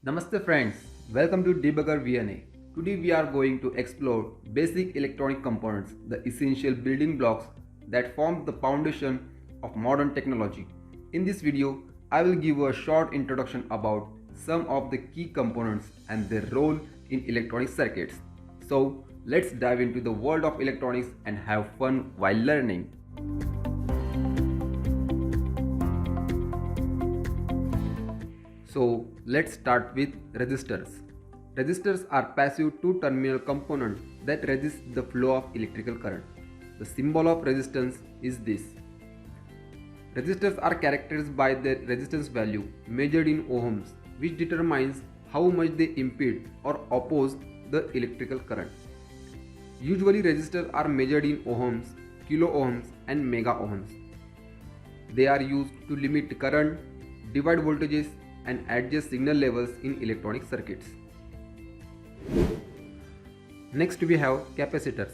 Namaste friends, welcome to Debugger VNA. Today we are going to explore basic electronic components, the essential building blocks that form the foundation of modern technology. In this video, I will give a short introduction about some of the key components and their role in electronic circuits. So let's dive into the world of electronics and have fun while learning. So let's start with resistors. Resistors are passive two-terminal components that resist the flow of electrical current. The symbol of resistance is this. Resistors are characterized by their resistance value measured in ohms, which determines how much they impede or oppose the electrical current. Usually resistors are measured in ohms, kilo ohms and mega ohms. They are used to limit current, divide voltages and adjust signal levels in electronic circuits. Next we have capacitors.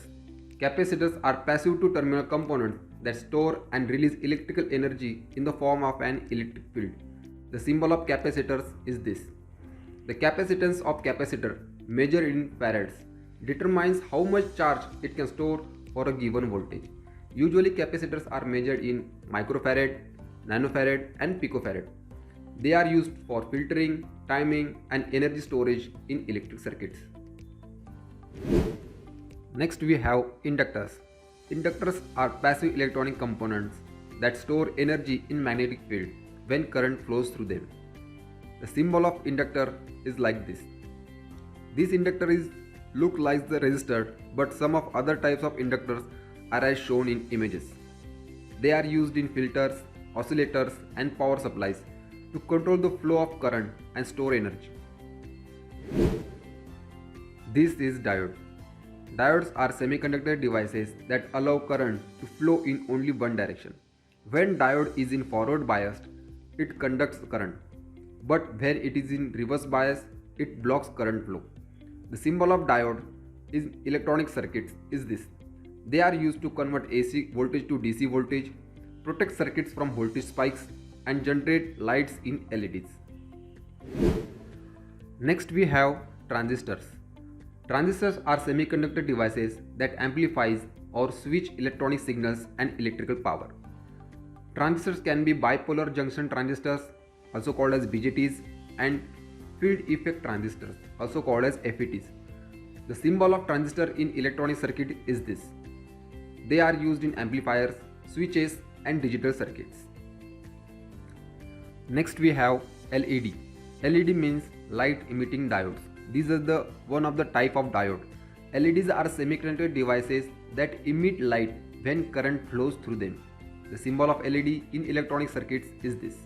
Capacitors are passive two-terminal components that store and release electrical energy in the form of an electric field. The symbol of capacitors is this. The capacitance of capacitor, measured in farads, determines how much charge it can store for a given voltage. Usually capacitors are measured in microfarad, nanofarad and picofarad. They are used for filtering, timing and energy storage in electric circuits. Next we have inductors. Inductors are passive electronic components that store energy in magnetic field when current flows through them. The symbol of inductor is like this. This inductor look like the resistor, but some of other types of inductors are as shown in images. They are used in filters, oscillators and power supplies to control the flow of current and store energy. This is diode. Diodes are semiconductor devices that allow current to flow in only one direction. When diode is in forward biased, it conducts current, but when it is in reverse bias, it blocks current flow. The symbol of diode in electronic circuits is this. They are used to convert AC voltage to DC voltage, protect circuits from voltage spikes, and generate lights in LEDs. Next we have transistors. Transistors are semiconductor devices that amplifies or switch electronic signals and electrical power. Transistors can be bipolar junction transistors, also called as BJTs, and field effect transistors, also called as FETs. The symbol of transistor in electronic circuit is this. They are used in amplifiers, switches and digital circuits. Next we have LED. LED means light emitting diodes. These are one of the type of diode. LEDs are semiconductor devices that emit light when current flows through them. The symbol of LED in electronic circuits is this.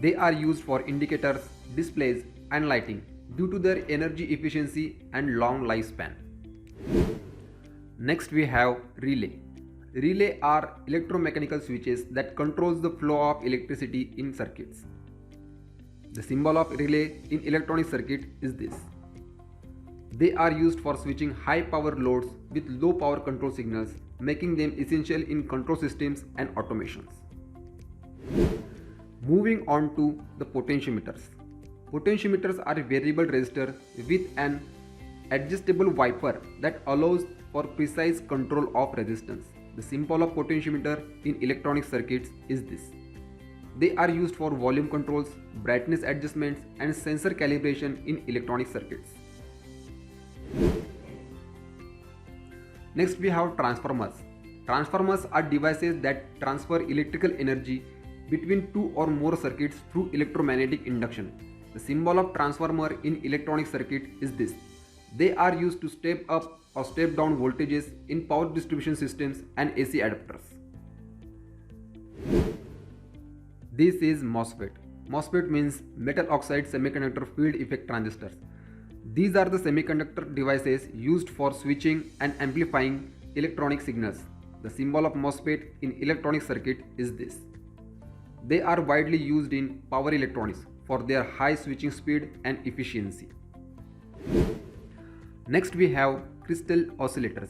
They are used for indicators, displays and lighting due to their energy efficiency and long lifespan. Next we have relay. Relay are electromechanical switches that controls the flow of electricity in circuits. The symbol of relay in electronic circuit is this. They are used for switching high power loads with low power control signals, making them essential in control systems and automations. Moving on to the potentiometers. Potentiometers are variable resistors with an adjustable wiper that allows for precise control of resistance. The symbol of potentiometer in electronic circuits is this. They are used for volume controls, brightness adjustments and sensor calibration in electronic circuits. Next we have transformers. Transformers are devices that transfer electrical energy between two or more circuits through electromagnetic induction. The symbol of transformer in electronic circuit is this. They are used to step up or step down voltages in power distribution systems and AC adapters. This is MOSFET. MOSFET means metal oxide semiconductor field effect transistors. These are the semiconductor devices used for switching and amplifying electronic signals. The symbol of MOSFET in electronic circuit is this. They are widely used in power electronics for their high switching speed and efficiency. Next we have crystal oscillators.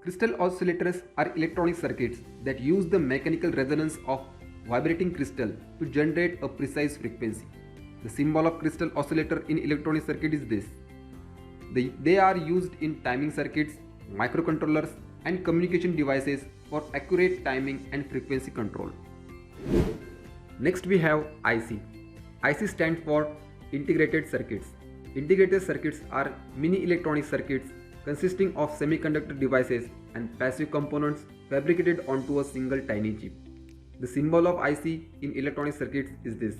Crystal oscillators are electronic circuits that use the mechanical resonance of vibrating crystal to generate a precise frequency. The symbol of crystal oscillator in electronic circuit is this. They are used in timing circuits, microcontrollers, and communication devices for accurate timing and frequency control. Next we have IC. IC stands for integrated circuits. Integrated circuits are mini electronic circuits consisting of semiconductor devices and passive components fabricated onto a single tiny chip. The symbol of IC in electronic circuits is this.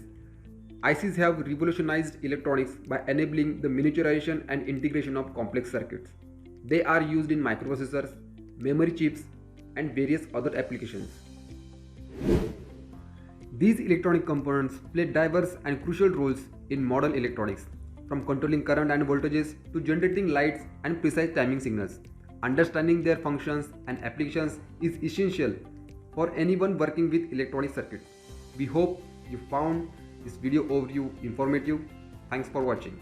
ICs have revolutionized electronics by enabling the miniaturization and integration of complex circuits. They are used in microprocessors, memory chips, and various other applications. These electronic components play diverse and crucial roles in modern electronics, from controlling current and voltages to generating lights and precise timing signals. Understanding their functions and applications is essential for anyone working with electronic circuits. We hope you found this video overview informative. Thanks for watching.